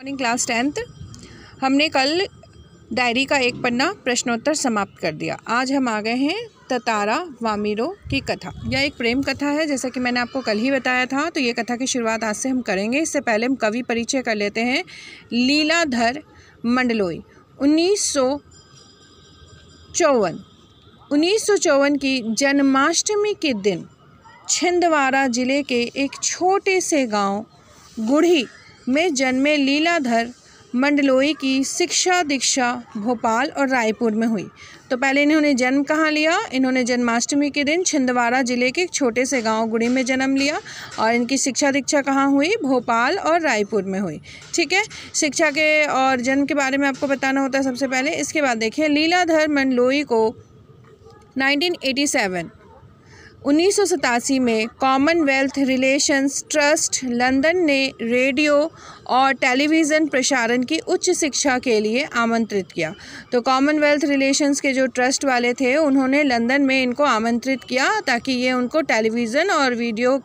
Morning class 10th। हमने कल diary का एक पन्ना प्रश्नोत्तर समाप्त कर दिया। आज हम आ गए हैं ततारा वामिरो की कथा। यह एक प्रेम कथा है, जैसा कि मैंने आपको कल ही बताया था। तो ये कथा की शुरुआत आज से हम करेंगे। इससे पहले हम कवि परिचय कर लेते हैं। लीलाधर मंडलोई 1954 की जन्माष्टमी के दिन छिंदवाड़ा जिले के एक छोटे से गांव गुढ़ी में जन्मे लीलाधर मंडलोई की शिक्षा दीक्षा भोपाल और रायपुर में हुई। तो पहले इन्होंने जन्म कहाँ लिया? इन्होंने जन्माष्टमी के दिन छिंदवाड़ा जिले के एक छोटे से गांव गुढ़ी में जन्म लिया और इनकी शिक्षा दीक्षा कहाँ हुई? भोपाल और रायपुर में हुई। ठीक है, शिक्षा के और जन्म के बारे में आपको बताना होता है सबसे पहले। इसके बाद देखिए, लीलाधर मंडलोई को 1987 में कॉमनवेल्थ रिलेशंस ट्रस्ट लंदन ने रेडियो और टेलीविज़न प्रसारण की उच्च शिक्षा के लिए आमंत्रित किया। तो कॉमनवेल्थ रिलेशंस के जो ट्रस्ट वाले थे, उन्होंने लंदन में इनको आमंत्रित किया ताकि ये उनको टेलीविज़न और रेडियो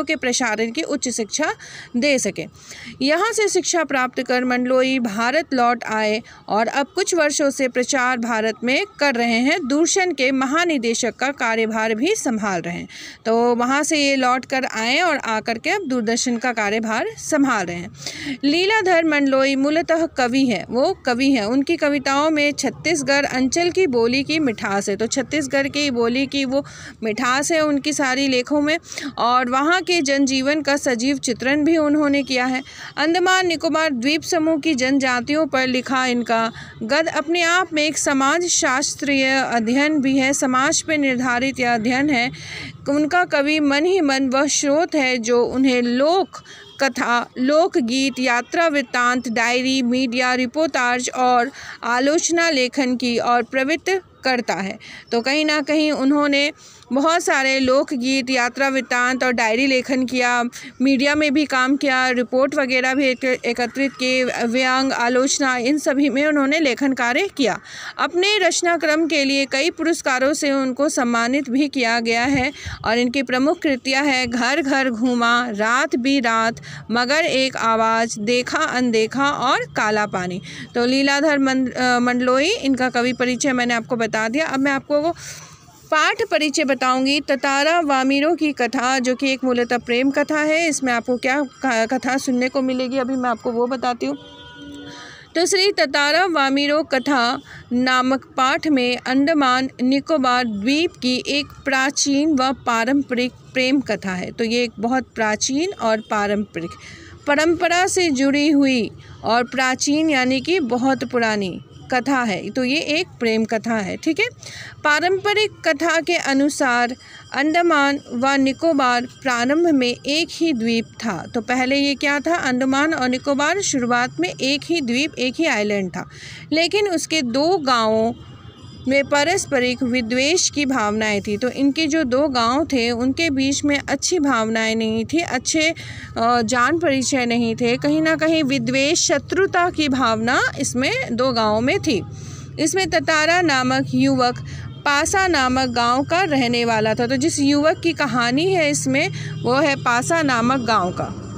के प्रसारण की उच्च शिक्षा दे सके। यहाँ से शिक्षा प्राप्त कर मंडलोई भारत लौट आए और अब कुछ वर्षों से प्रचार भारत में कर रहे हैं। दूरदर्शन के महानिदेशक का कार्यभार भी संभाल रहे हैं। तो वहाँ से ये लौट कर आए और आकर के अब दूरदर्शन का कार्यभार संभाल रहे हैं। लीलाधर मंडलोई मूलतः कवि है, वो कवि है। उनकी कविताओं में छत्तीसगढ़ अंचल की बोली की मिठास है। तो छत्तीसगढ़ की बोली की वो मिठास है उनकी सारी लेखों में, और वहाँ के जनजीवन का सजीव चित्रण भी उन्होंने किया है। अंडमान निकोबार द्वीप समूह की जनजातियों पर लिखा इनका गद्य अपने आप में एक समाज शास्त्रीय अध्ययन भी है। समाज पर निर्धारित यह अध्ययन है। उनका कवि मन ही मन वह स्रोत है जो उन्हें लोक कथा, लोकगीत, यात्रा वृत्तांत, डायरी, मीडिया रिपोर्टाज और आलोचना लेखन की और प्रवृत्त करता है। तो कहीं ना कहीं उन्होंने बहुत सारे लोकगीत, यात्रा वृत्तांत और डायरी लेखन किया, मीडिया में भी काम किया, रिपोर्ट वगैरह भी एकत्रित किए, व्यंग, आलोचना, इन सभी में उन्होंने लेखन कार्य किया। अपने रचना क्रम के लिए कई पुरस्कारों से उनको सम्मानित भी किया गया है और इनकी प्रमुख कृतियाँ हैं घर घर घूमा, रात भी रात, मगर एक आवाज़, देखा अनदेखा और काला पानी। तो लीलाधर मंडलोई, इनका कवि परिचय मैंने आपको बता दिया। अब मैं आपको वो पाठ परिचय बताऊंगी। ततारा वामिरो की कथा, जो कि एक मूलतः प्रेम कथा है। इसमें आपको क्या कथा सुनने को मिलेगी, अभी मैं आपको वो बताती हूँ। तो श्री ततारा वामिरो कथा नामक पाठ में अंडमान निकोबार द्वीप की एक प्राचीन व पारंपरिक प्रेम कथा है। तो ये एक बहुत प्राचीन और पारंपरिक, परंपरा से जुड़ी हुई और प्राचीन यानी कि बहुत पुरानी कथा है। तो ये एक प्रेम कथा है। ठीक है, पारंपरिक कथा के अनुसार अंडमान व निकोबार प्रारंभ में एक ही द्वीप था। तो पहले ये क्या था? अंडमान और निकोबार शुरुआत में एक ही द्वीप, एक ही आइलैंड था। लेकिन उसके दो गांवों में पारस्परिक विद्वेष की भावनाएं थी। तो इनके जो दो गांव थे, उनके बीच में अच्छी भावनाएं नहीं थी, अच्छे जान परिचय नहीं थे। कहीं ना कहीं विद्वेष, शत्रुता की भावना इसमें दो गांवों में थी। इसमें ततारा नामक युवक पासा नामक गांव का रहने वाला था। तो जिस युवक की कहानी है इसमें, वो है पासा नामक गांव का।